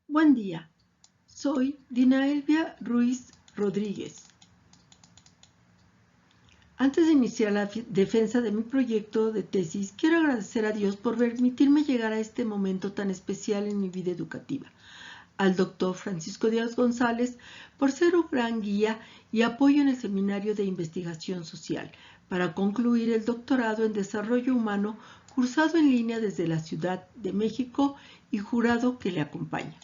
Buen día, soy Dina Elvia Ruiz Rodríguez. Antes de iniciar la defensa de mi proyecto de tesis, quiero agradecer a Dios por permitirme llegar a este momento tan especial en mi vida educativa, al doctor Francisco Díaz González por ser un gran guía y apoyo en el Seminario de Investigación Social para concluir el doctorado en Desarrollo Humano cursado en línea desde la Ciudad de México y jurado que le acompaña.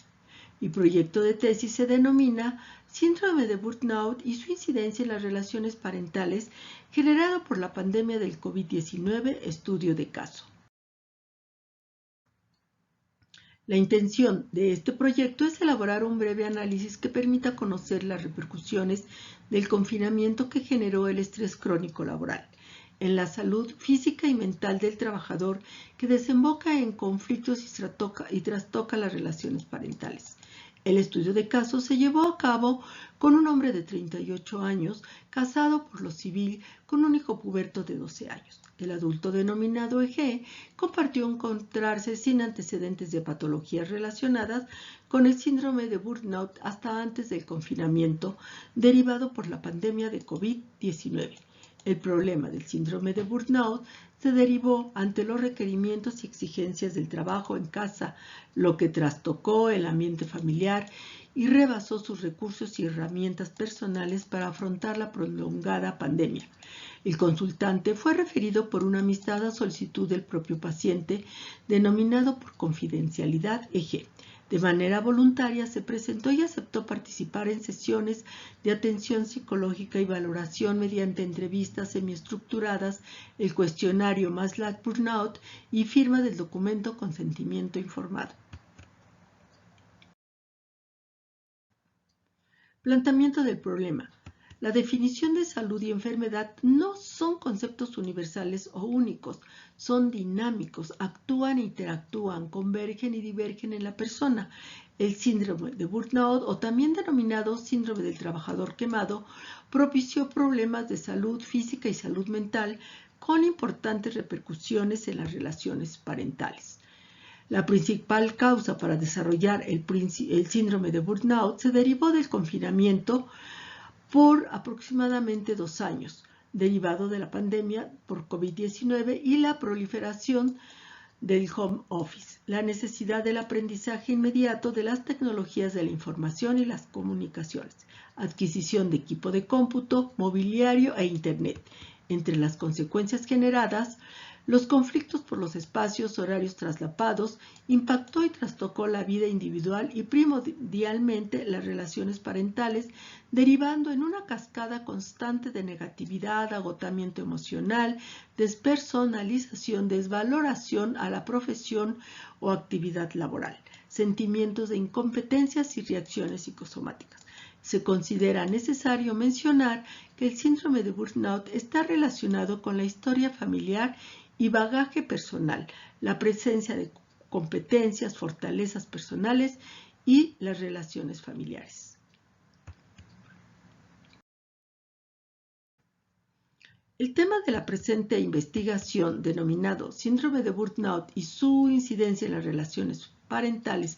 Mi proyecto de tesis se denomina Síndrome de Burnout y su incidencia en las relaciones parentales generado por la pandemia del COVID-19, estudio de caso. La intención de este proyecto es elaborar un breve análisis que permita conocer las repercusiones del confinamiento que generó el estrés crónico laboral en la salud física y mental del trabajador, que desemboca en conflictos y trastoca las relaciones parentales. El estudio de caso se llevó a cabo con un hombre de 38 años, casado por lo civil, con un hijo puberto de 12 años. El adulto denominado EG compartió encontrarse sin antecedentes de patologías relacionadas con el síndrome de burnout hasta antes del confinamiento derivado por la pandemia de COVID-19. El problema del síndrome de burnout se derivó ante los requerimientos y exigencias del trabajo en casa, lo que trastocó el ambiente familiar y rebasó sus recursos y herramientas personales para afrontar la prolongada pandemia. El consultante fue referido por una amistad a solicitud del propio paciente, denominado por confidencialidad EG. De manera voluntaria se presentó y aceptó participar en sesiones de atención psicológica y valoración mediante entrevistas semiestructuradas, el cuestionario Maslach Burnout y firma del documento consentimiento informado. Planteamiento del problema. La definición de salud y enfermedad no son conceptos universales o únicos, son dinámicos, actúan e interactúan, convergen y divergen en la persona. El síndrome de burnout, o también denominado síndrome del trabajador quemado, propició problemas de salud física y salud mental con importantes repercusiones en las relaciones parentales. La principal causa para desarrollar el síndrome de burnout se derivó del confinamiento por aproximadamente 2 años, derivado de la pandemia por COVID-19 y la proliferación del home office, la necesidad del aprendizaje inmediato de las tecnologías de la información y las comunicaciones, adquisición de equipo de cómputo, mobiliario e Internet. Entre las consecuencias generadas, los conflictos por los espacios horarios traslapados impactó y trastocó la vida individual y primordialmente las relaciones parentales, derivando en una cascada constante de negatividad, agotamiento emocional, despersonalización, desvaloración a la profesión o actividad laboral, sentimientos de incompetencias y reacciones psicosomáticas. Se considera necesario mencionar que el síndrome de burnout está relacionado con la historia familiar y bagaje personal, la presencia de competencias, fortalezas personales y las relaciones familiares. El tema de la presente investigación, denominado síndrome de burnout y su incidencia en las relaciones parentales,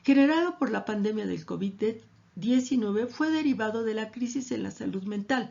generado por la pandemia del COVID-19, fue derivado de la crisis en la salud mental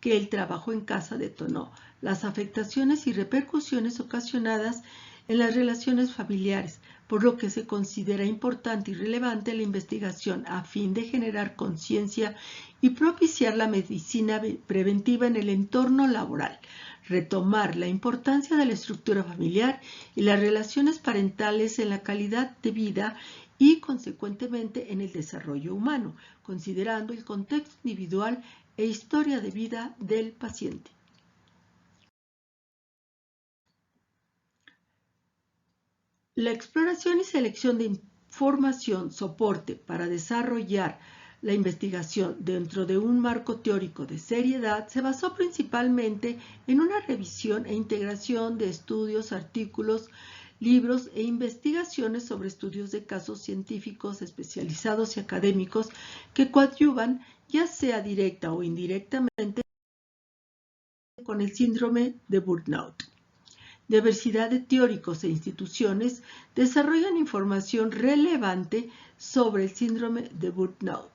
que el trabajo en casa detonó, las afectaciones y repercusiones ocasionadas en las relaciones familiares, por lo que se considera importante y relevante la investigación a fin de generar conciencia y propiciar la medicina preventiva en el entorno laboral, retomar la importancia de la estructura familiar y las relaciones parentales en la calidad de vida y, consecuentemente, en el desarrollo humano, considerando el contexto individual e historia de vida del paciente. La exploración y selección de información soporte para desarrollar la investigación dentro de un marco teórico de seriedad se basó principalmente en una revisión e integración de estudios, artículos, libros e investigaciones sobre estudios de casos científicos especializados y académicos que coadyuvan, ya sea directa o indirectamente, con el síndrome de burnout. Diversidad de teóricos e instituciones desarrollan información relevante sobre el síndrome de burnout.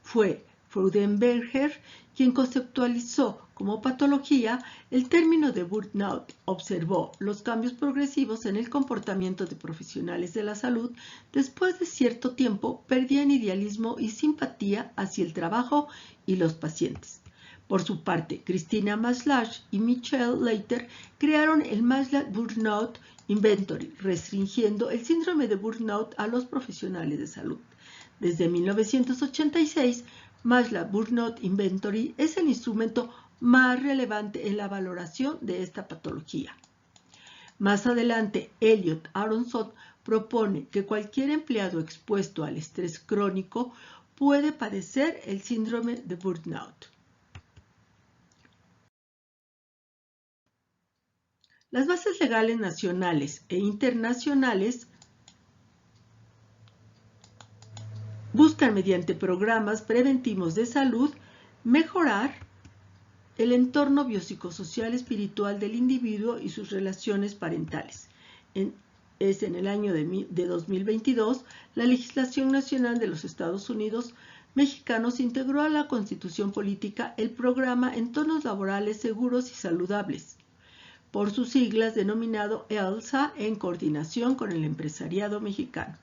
Fue Freudenberger quien conceptualizó como patología el término de burnout. Observó los cambios progresivos en el comportamiento de profesionales de la salud. Después de cierto tiempo, perdían idealismo y simpatía hacia el trabajo y los pacientes. Por su parte, Christina Maslach y Michelle Leiter crearon el Maslach Burnout Inventory, restringiendo el síndrome de burnout a los profesionales de salud. Desde 1986, Maslach Burnout Inventory es el instrumento más relevante en la valoración de esta patología. Más adelante, Elliot Aronson propone que cualquier empleado expuesto al estrés crónico puede padecer el síndrome de burnout. Las bases legales nacionales e internacionales buscan mediante programas preventivos de salud mejorar el entorno biopsicosocial espiritual del individuo y sus relaciones parentales. En el año de 2022, la legislación nacional de los Estados Unidos mexicanos integró a la Constitución Política el programa Entornos Laborales Seguros y Saludables, por sus siglas denominado ELSA, en coordinación con el empresariado mexicano.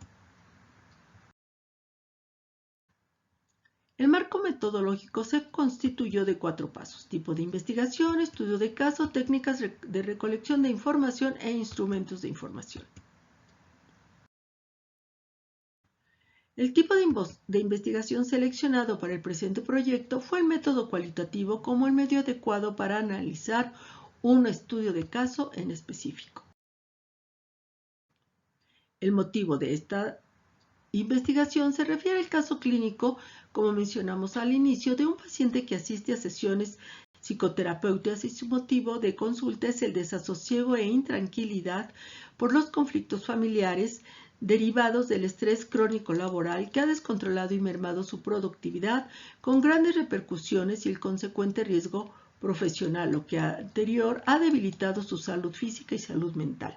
El marco metodológico se constituyó de 4 pasos: tipo de investigación, estudio de caso, técnicas de recolección de información e instrumentos de información. El tipo de investigación seleccionado para el presente proyecto fue el método cualitativo como el medio adecuado para analizar un estudio de caso en específico. El motivo de esta investigación se refiere al caso clínico, como mencionamos al inicio, de un paciente que asiste a sesiones psicoterapéuticas y su motivo de consulta es el desasosiego e intranquilidad por los conflictos familiares derivados del estrés crónico laboral que ha descontrolado y mermado su productividad con grandes repercusiones y el consecuente riesgo profesional, lo que anterior ha debilitado su salud física y salud mental.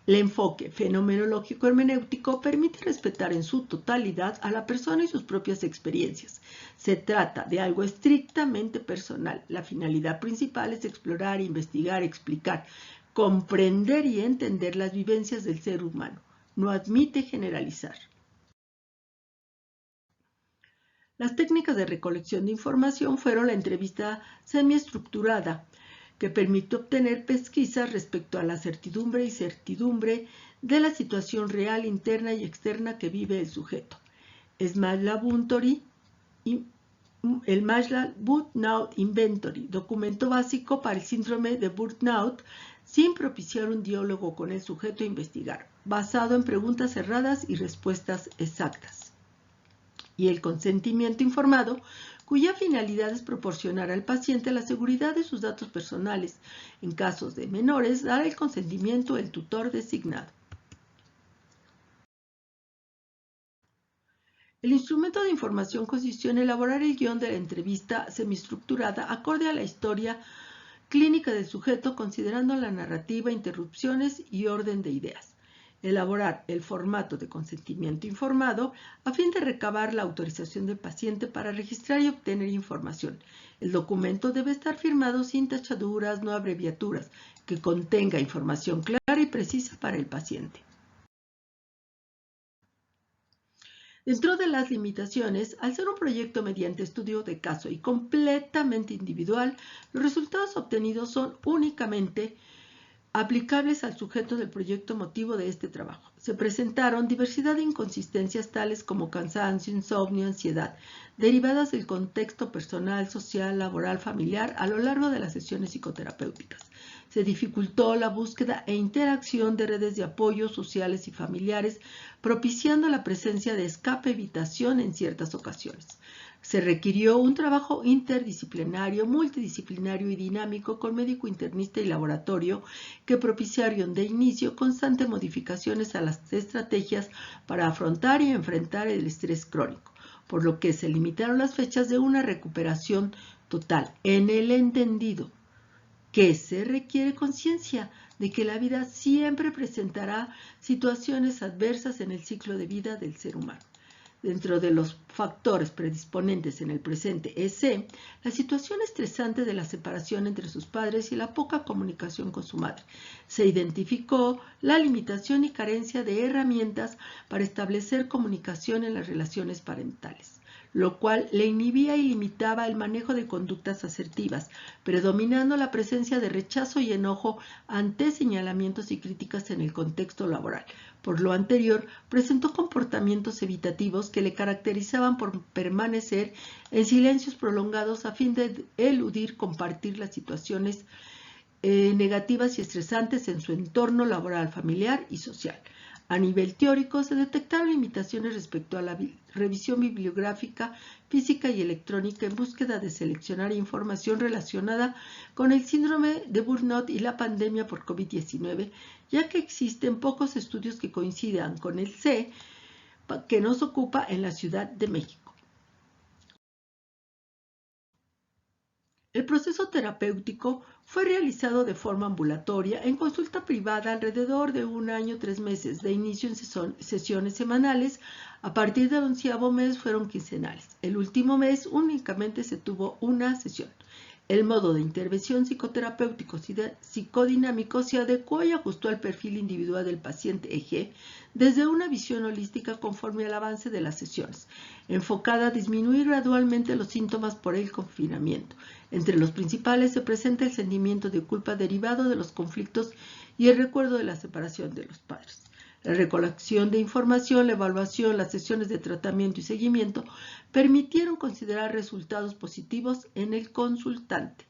El enfoque fenomenológico hermenéutico permite respetar en su totalidad a la persona y sus propias experiencias. Se trata de algo estrictamente personal. La finalidad principal es explorar, investigar, explicar, comprender y entender las vivencias del ser humano. No admite generalizar. Las técnicas de recolección de información fueron la entrevista semiestructurada, que permite obtener pesquisas respecto a la certidumbre y certidumbre de la situación real, interna y externa que vive el sujeto. El Maslach Burnout Inventory, documento básico para el síndrome de burnout, sin propiciar un diálogo con el sujeto a investigar, basado en preguntas cerradas y respuestas exactas. Y el consentimiento informado, cuya finalidad es proporcionar al paciente la seguridad de sus datos personales. En casos de menores, dar el consentimiento del tutor designado. El instrumento de información consistió en elaborar el guión de la entrevista semiestructurada acorde a la historia clínica del sujeto, considerando la narrativa, interrupciones y orden de ideas. Elaborar el formato de consentimiento informado a fin de recabar la autorización del paciente para registrar y obtener información. El documento debe estar firmado sin tachaduras, no abreviaturas, que contenga información clara y precisa para el paciente. Dentro de las limitaciones, al ser un proyecto mediante estudio de caso y completamente individual, los resultados obtenidos son únicamente aplicables al sujeto del proyecto motivo de este trabajo. Se presentaron diversidad de inconsistencias tales como cansancio, insomnio, ansiedad, derivadas del contexto personal, social, laboral, familiar a lo largo de las sesiones psicoterapéuticas. Se dificultó la búsqueda e interacción de redes de apoyo sociales y familiares, propiciando la presencia de escape-evitación en ciertas ocasiones. Se requirió un trabajo interdisciplinario, multidisciplinario y dinámico con médico internista y laboratorio que propiciaron de inicio constantes modificaciones a las estrategias para afrontar y enfrentar el estrés crónico, por lo que se limitaron las fechas de una recuperación total, en el entendido que se requiere conciencia de que la vida siempre presentará situaciones adversas en el ciclo de vida del ser humano. Dentro de los factores predisponentes en el presente EC, la situación estresante de la separación entre sus padres y la poca comunicación con su madre. Se identificó la limitación y carencia de herramientas para establecer comunicación en las relaciones parentales, lo cual le inhibía y limitaba el manejo de conductas asertivas, predominando la presencia de rechazo y enojo ante señalamientos y críticas en el contexto laboral. Por lo anterior, presentó comportamientos evitativos que le caracterizaban por permanecer en silencios prolongados a fin de eludir compartir las situaciones negativas y estresantes en su entorno laboral, familiar y social. A nivel teórico, se detectaron limitaciones respecto a la revisión bibliográfica, física y electrónica en búsqueda de seleccionar información relacionada con el síndrome de burnout y la pandemia por COVID-19, ya que existen pocos estudios que coincidan con el C que nos ocupa en la Ciudad de México. El proceso terapéutico fue realizado de forma ambulatoria en consulta privada alrededor de 1 año 3 meses, de inicio en sesiones semanales. A partir del 11º mes fueron quincenales. El último mes únicamente se tuvo una sesión. El modo de intervención psicoterapéutico psicodinámico se adecuó y ajustó al perfil individual del paciente EG desde una visión holística conforme al avance de las sesiones, enfocada a disminuir gradualmente los síntomas por el confinamiento. Entre los principales se presenta el sentimiento de culpa derivado de los conflictos y el recuerdo de la separación de los padres. La recolección de información, la evaluación, las sesiones de tratamiento y seguimiento permitieron considerar resultados positivos en el consultante.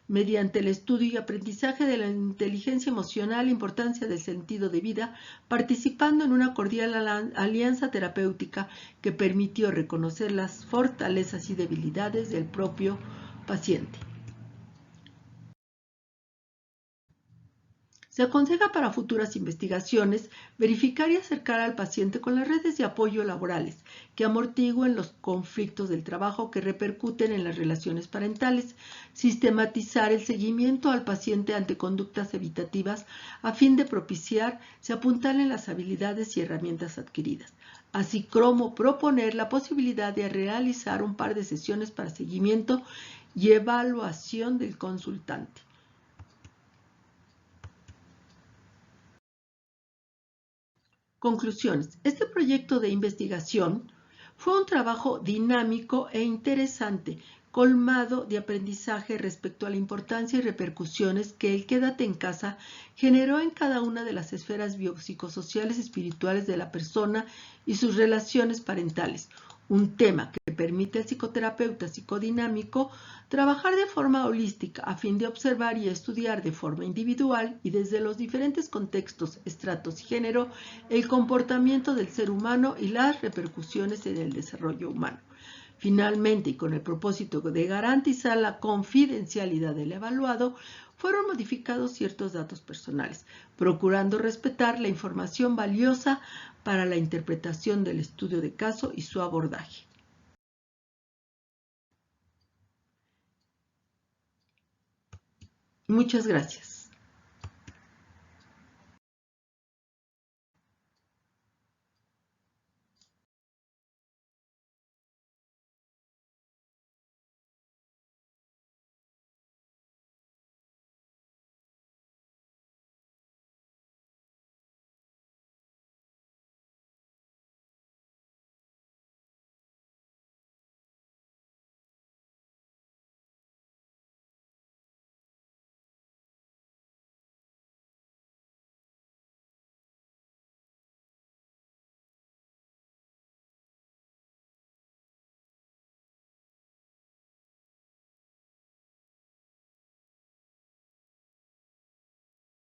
Mediante el estudio y aprendizaje de la inteligencia emocional, la importancia del sentido de vida, participando en una cordial alianza terapéutica que permitió reconocer las fortalezas y debilidades del propio paciente. Se aconseja para futuras investigaciones verificar y acercar al paciente con las redes de apoyo laborales que amortigüen los conflictos del trabajo que repercuten en las relaciones parentales, sistematizar el seguimiento al paciente ante conductas evitativas a fin de propiciar se apuntalen las habilidades y herramientas adquiridas, así como proponer la posibilidad de realizar un par de sesiones para seguimiento y evaluación del consultante. Conclusiones. Este proyecto de investigación fue un trabajo dinámico e interesante, colmado de aprendizaje respecto a la importancia y repercusiones que el Quédate en casa generó en cada una de las esferas biopsicosociales y espirituales de la persona y sus relaciones parentales. Un tema que permite al psicoterapeuta psicodinámico trabajar de forma holística a fin de observar y estudiar de forma individual y desde los diferentes contextos, estratos y género el comportamiento del ser humano y las repercusiones en el desarrollo humano. Finalmente, y con el propósito de garantizar la confidencialidad del evaluado, fueron modificados ciertos datos personales, procurando respetar la información valiosa para la interpretación del estudio de caso y su abordaje. Muchas gracias.